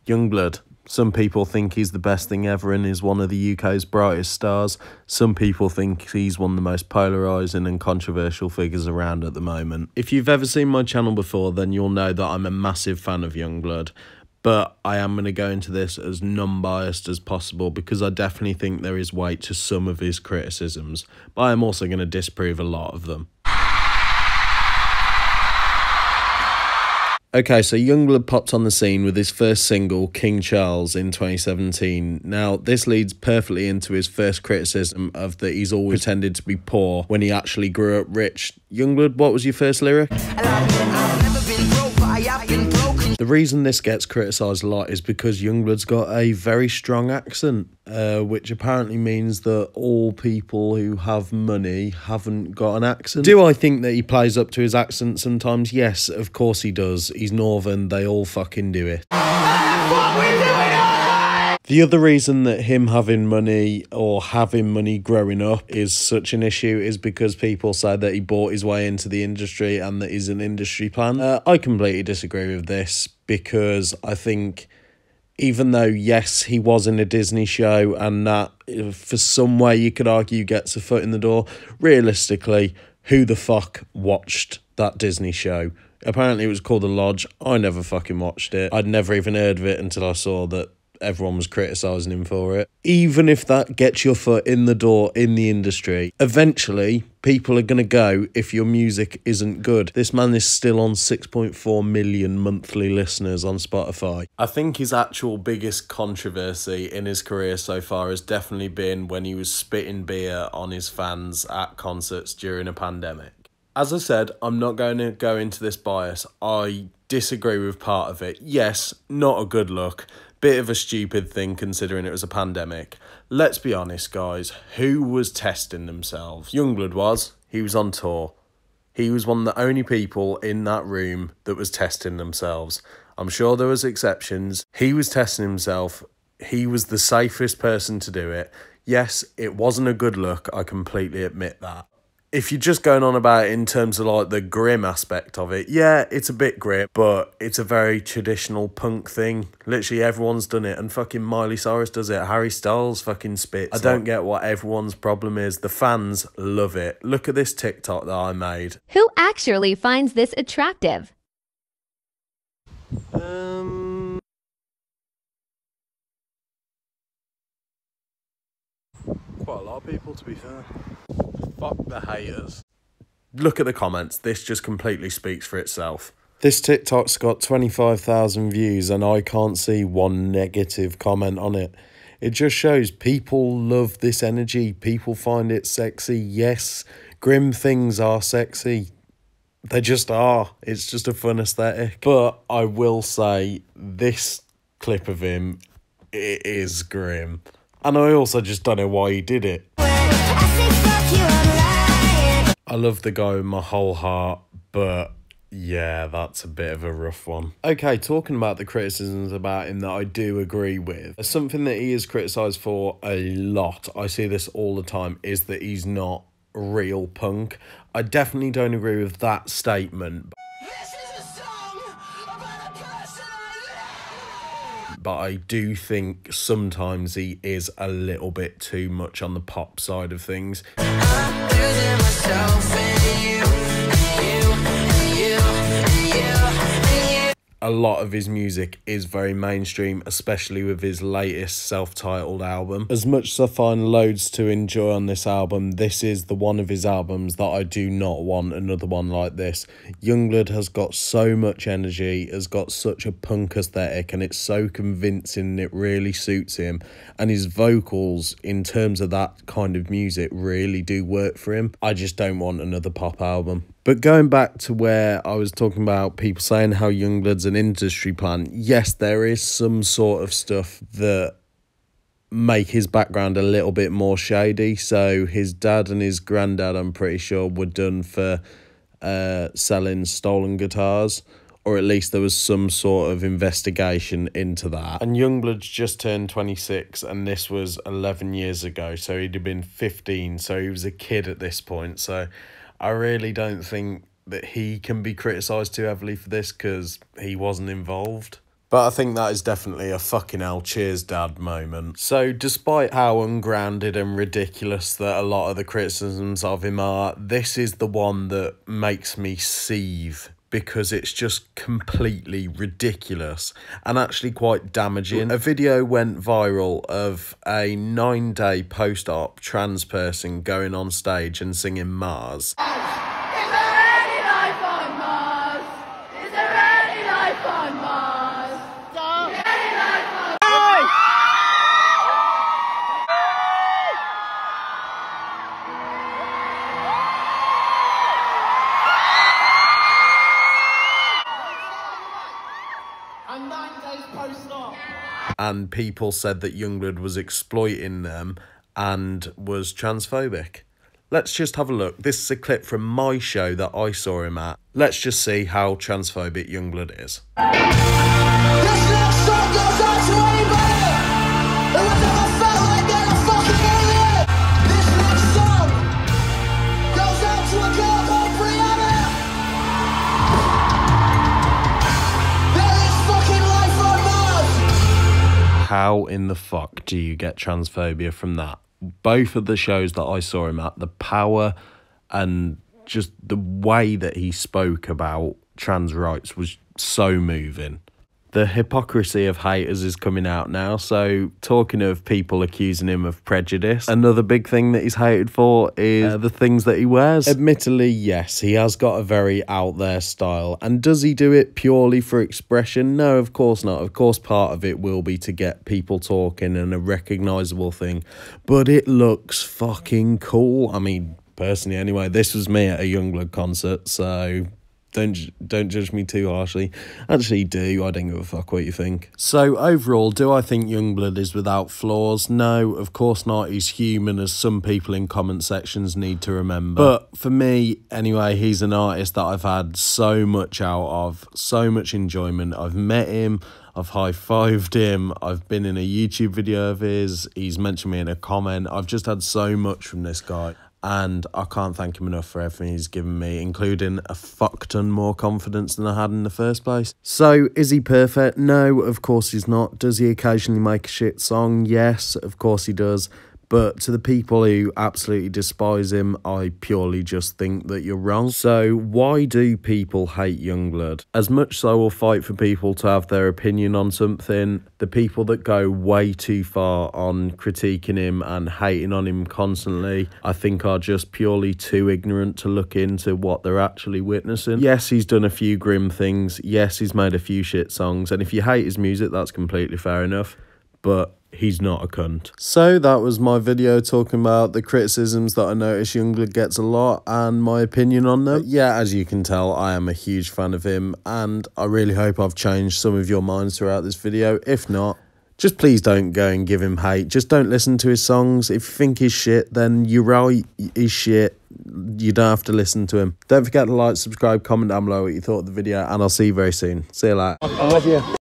Yungblud. Some people think he's the best thing ever and is one of the UK's brightest stars. Some people think he's one of the most polarising and controversial figures around at the moment. If you've ever seen my channel before, then you'll know that I'm a massive fan of Yungblud. But I am going to go into this as non-biased as possible because I definitely think there is weight to some of his criticisms. But I am also going to disprove a lot of them. Okay, so Yungblud popped on the scene with his first single, King Charles, in 2017. Now, this leads perfectly into his first criticism of that he's always pretended to be poor when he actually grew up rich. Yungblud, what was your first lyric? The reason this gets criticised a lot is because Youngblood's got a very strong accent, which apparently means that all people who have money haven't got an accent. Do I think that he plays up to his accent sometimes? Yes, of course he does. He's northern, they all fucking do it. That's what we're doing! The other reason that him having money or having money growing up is such an issue is because people say that he bought his way into the industry and that he's an industry plant. I completely disagree with this because I think even though, yes, he was in a Disney show and that for some way you could argue gets a foot in the door, realistically, who the fuck watched that Disney show? Apparently it was called The Lodge. I never fucking watched it. I'd never even heard of it until I saw that everyone was criticising him for it. Even if that gets your foot in the door in the industry, eventually people are going to go if your music isn't good. This man is still on 6.4 million monthly listeners on Spotify. I think his actual biggest controversy in his career so far has definitely been when he was spitting beer on his fans at concerts during a pandemic. As I said, I'm not going to go into this bias. I disagree with part of it. Yes, not a good look. Bit of a stupid thing considering it was a pandemic. Let's be honest, guys. Who was testing themselves? Yungblud was. He was on tour. He was one of the only people in that room that was testing themselves. I'm sure there was exceptions. He was testing himself. He was the safest person to do it. Yes, it wasn't a good look. I completely admit that. If you're just going on about it in terms of like the grim aspect of it, yeah, it's a bit grim, but it's a very traditional punk thing. Literally everyone's done it, and fucking Miley Cyrus does it. Harry Styles fucking spits. I don't get what everyone's problem is. The fans love it. Look at this TikTok that I made. Who actually finds this attractive? Quite a lot of people, to be fair. Fuck the haters. Look at the comments. This just completely speaks for itself. This TikTok's got 25,000 views and I can't see one negative comment on it. It just shows people love this energy. People find it sexy. Yes, grim things are sexy. They just are. It's just a fun aesthetic. But I will say this clip of him, it is grim. And I also just don't know why he did it. I love the guy with my whole heart, but yeah, that's a bit of a rough one. Okay, talking about the criticisms about him that I do agree with, something that he is criticised for a lot, I see this all the time, is that he's not real punk. I definitely don't agree with that statement. But I do think sometimes he is a little bit too much on the pop side of things. I'm losing myself in you. A lot of his music is very mainstream, especially with his latest self-titled album. As much as I find loads to enjoy on this album, this is the one of his albums that I do not want another one like this. Yungblud has got so much energy, has got such a punk aesthetic, and it's so convincing, it really suits him. And his vocals, in terms of that kind of music, really do work for him. I just don't want another pop album. But going back to where I was talking about people saying how Youngblood's an industry plant, yes, there is some sort of stuff that make his background a little bit more shady. So his dad and his granddad, I'm pretty sure, were done for selling stolen guitars, or at least there was some sort of investigation into that. And Yungblud's just turned 26, and this was 11 years ago, so he'd have been 15, so he was a kid at this point. So I really don't think that he can be criticised too heavily for this because he wasn't involved. But I think that is definitely a fucking hell cheers dad moment. So despite how ungrounded and ridiculous that a lot of the criticisms of him are, this is the one that makes me seethe, because it's just completely ridiculous and actually quite damaging. A video went viral of a 9-day post-op trans person going on stage and singing Mars. And people said that Yungblud was exploiting them and was transphobic. Let's just have a look. This is a clip from my show that I saw him at. Let's just see how transphobic Yungblud is. This next song goes out to anybody who has ever felt like they're a fucking alien. This next song goes out to a girl called Brianna. There is fucking life on Mars. How in the fuck do you get transphobia from that? Both of the shows that I saw him at, the power and just the way that he spoke about trans rights was so moving. The hypocrisy of haters is coming out now. So talking of people accusing him of prejudice, another big thing that he's hated for is the things that he wears. Admittedly, yes, he has got a very out there style. And does he do it purely for expression? No, of course not. Of course, part of it will be to get people talking and a recognisable thing. But it looks fucking cool. I mean, personally anyway, this was me at a Yungblud concert, so don't judge me too harshly. Actually do, I don't give a fuck what you think. So overall, do I think Yungblud is without flaws? No, of course not. He's human, as some people in comment sections need to remember. But for me, anyway, he's an artist that I've had so much out of, so much enjoyment. I've met him, I've high-fived him, I've been in a YouTube video of his, he's mentioned me in a comment. I've just had so much from this guy. And I can't thank him enough for everything he's given me, including a fuck ton more confidence than I had in the first place. So, is he perfect? No, of course he's not. Does he occasionally make a shit song? Yes, of course he does. But to the people who absolutely despise him, I purely just think that you're wrong. So why do people hate Yungblud? As much as I will fight for people to have their opinion on something, the people that go way too far on critiquing him and hating on him constantly, I think are just purely too ignorant to look into what they're actually witnessing. Yes, he's done a few grim things. Yes, he's made a few shit songs. And if you hate his music, that's completely fair enough. But he's not a cunt. So that was my video talking about the criticisms that I notice Yungblud gets a lot and my opinion on them. But yeah, as you can tell, I am a huge fan of him and I really hope I've changed some of your minds throughout this video. If not, just please don't go and give him hate. Just don't listen to his songs. If you think he's shit, then you're right, he's shit. You don't have to listen to him. Don't forget to like, subscribe, comment down below what you thought of the video, and I'll see you very soon. See you later. I love you.